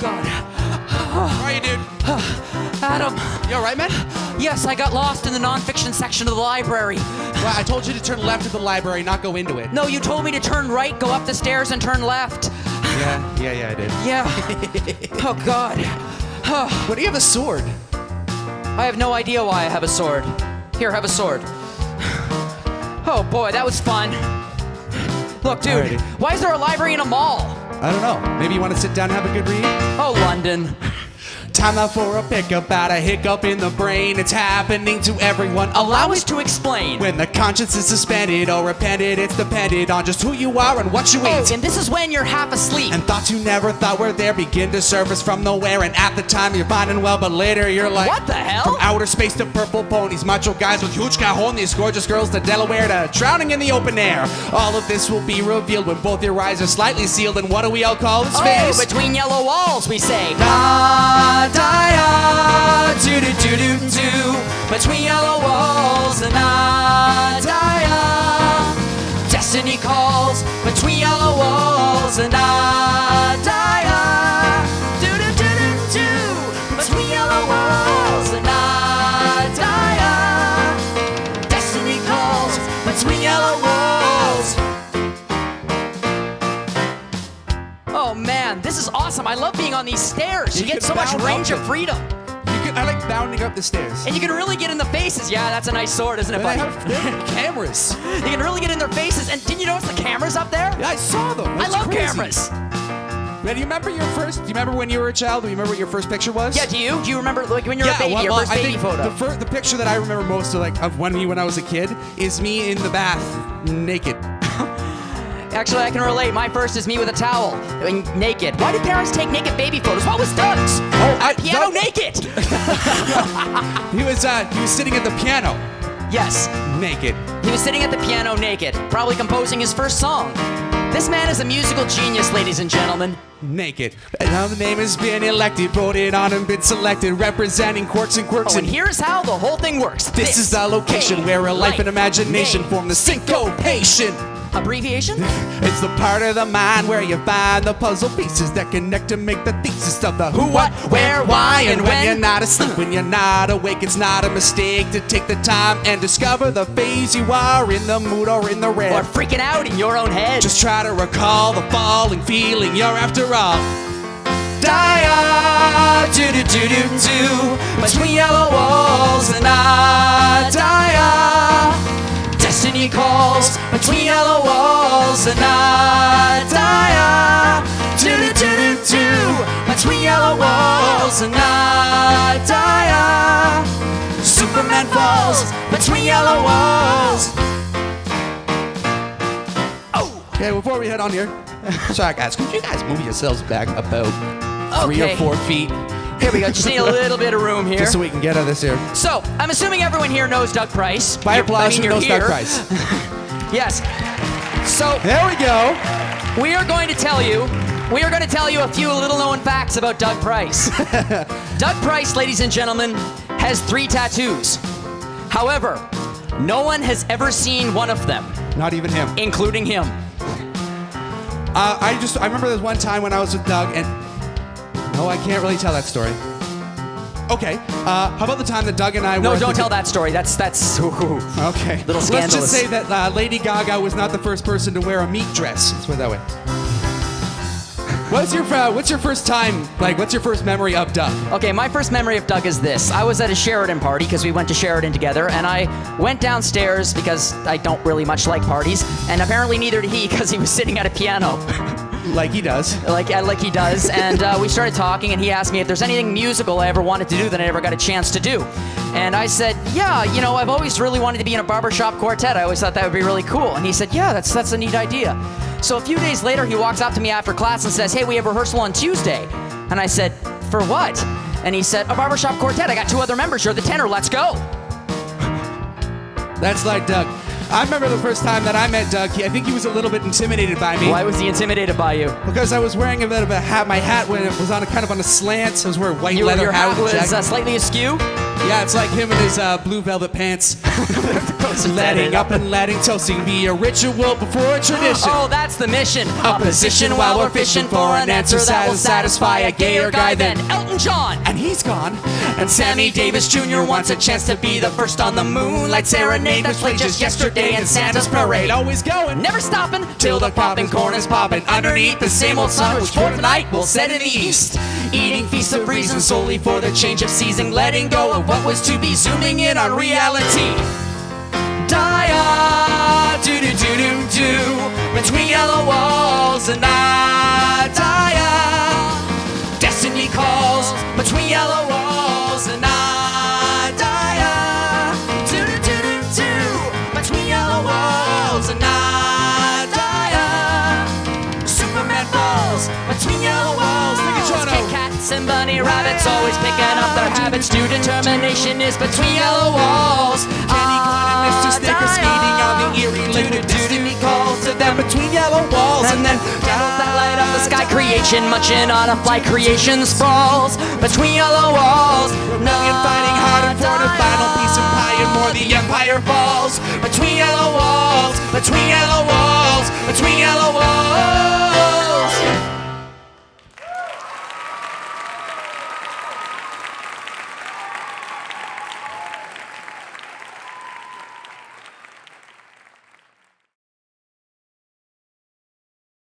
God. How are you, dude? Adam. You all right, man? Yes, I got lost in the nonfiction section of the library. Well, I told you to turn left at the library, not go into it. No, you told me to turn right, go up the stairs, and turn left. Yeah, I did. Yeah. Oh, God. What do you have a sword? I have no idea why I have a sword. Here, have a sword. Oh, boy, that was fun. Look, dude, Alrighty. why is there a library in a mall? I don't know. Maybe you want to sit down and have a good read? Oh, London. Time now for a pick about a hiccup in the brain. It's happening to everyone. Allow us to explain. When the conscience is suspended or repented, it's dependent on just who you are and what you eat. Oh, and this is when you're half asleep. And thoughts you never thought were there begin to surface from nowhere. And at the time you're fine and well, but later you're like, What the hell? From outer space to purple ponies, macho guys with huge cajones, gorgeous girls to Delaware to drowning in the open air. All of this will be revealed when both your eyes are slightly sealed. And what do we all call this phase? Oh, between yellow walls, we say. Da, da, Do do do do do. Between yellow walls and destiny calls. Between yellow walls and do do do do do. Between yellow walls and destiny calls. Between yellow walls. Oh man, this is awesome. I love being on these stairs. You You get can so much bound range up of it. freedom. I like bounding up the stairs. And you can really get in the faces. Yeah, that's a nice sword, isn't it, And they buddy? have cameras. You can really get in their faces. And didn't you notice the cameras up there? Yeah, I saw them. I That's love crazy. cameras. Man, do you remember your first? Do you remember when you were a child? Do you remember what your first picture was? Yeah, do you? Do you remember like when you were a baby, your first I baby think photo? The picture that I remember most of when I was a kid is me in the bath, naked. Actually, I can relate. My first is me with a towel, naked. Why did parents take naked baby photos? What was Doug's? Piano Doug- naked. He was sitting at the piano, Yes, naked. he was sitting at the piano naked, probably composing his first song. This man is a musical genius, ladies and gentlemen. Naked. And now the name has been elected, voted on and been selected, representing quirks and quirks. Oh, and here's how the whole thing works. This is the location where a life and imagination name, form the syncopation. Abbreviation? It's the part of the mind where you find the puzzle pieces that connect to make the thesis of the who, what, where, why, and when you're not asleep, when you're not awake. It's not a mistake to take the time and discover the phase you are in the mood or in the red. Or freaking out in your own head. Just try to recall the falling feeling you're after all. Dia, do do do do do, between yellow walls and dia. Destiny calls between yellow walls and dia. Do do do do do, between yellow walls and dia. Superman falls between yellow walls. Okay, before we head on here, sorry guys, could you guys move yourselves back about 3 or Okay. 4 feet? Here we go. Just need a little bit of room here. Just so we can get out of this here. So, I'm assuming everyone here knows Doug Price. By applause, who you're knows Doug here. Price? Yes. So, There we go. we are going to tell you a few little-known facts about Doug Price. Doug Price, ladies and gentlemen, has 3 tattoos. However, no one has ever seen one of them, Not even him. including him. I remember there was one time when I was with Doug, and no, I can't really tell that story. Okay, how about the time that Doug and I were No, at don't the- tell that story. That's Okay. Little Let's scandalous. just say that Lady Gaga was not the first person to wear a meat dress. Let's put it that way. What's your first time, like, what's your first memory of Doug? Okay, my first memory of Doug is this. I was at a Sheridan party because we went to Sheridan together, and I went downstairs because I don't really much like parties, and apparently neither did he because he was sitting at a piano. Like he does. like he does, and we started talking, and he asked me if there's anything musical I ever wanted to do that I never got a chance to do. And I said, yeah, you know, I've always really wanted to be in a barbershop quartet. I always thought that would be really cool. And he said, yeah, that's a neat idea. So a few days later, he walks up to me after class and says, hey, we have rehearsal on Tuesday. And I said, for what? And he said, a barbershop quartet. I got 2 other members. You're the tenor. Let's go. That's like Doug. I remember the first time that I met Doug. I think he was a little bit intimidated by me. Why was he intimidated by you? Because I was wearing a bit of a hat. My hat when it was on a kind of on a slant. So I was wearing white leather Your hat was jacket. slightly askew. Yeah, it's like him and his blue velvet pants. Letting up and letting toasting be a ritual before a tradition. Oh, that's the mission. Opposition while we're fishing for an answer that will satisfy a gayer guy than Elton John. And he's gone. And Sammy Davis Jr. wants a chance to be the first on the Moonlight Serenade that played just yesterday in Santa's parade. Always going. Never stopping till the popping corn is popping underneath the same old sun, which for tonight we'll set in the east. Eating feasts of reason solely for the change of season, letting go of what was to be, zooming in on reality. Dia, do do do do do, between yellow walls and I. Dia, destiny calls between yellow walls and I. Dia, do do do do do, between yellow walls and I. Dia, Superman falls between yellow walls. Kit Kats and bunny rabbits always picking up their habits. Due determination is between yellow walls. Kenny Klein and Mr. Sticker skating on the Erie Lake. Destiny calls to them between yellow walls. And then candles that light up the sky, creation munching on a fly, creation sprawls between yellow walls. Rebellion fighting hard for the final piece of pie and more the empire falls between yellow walls.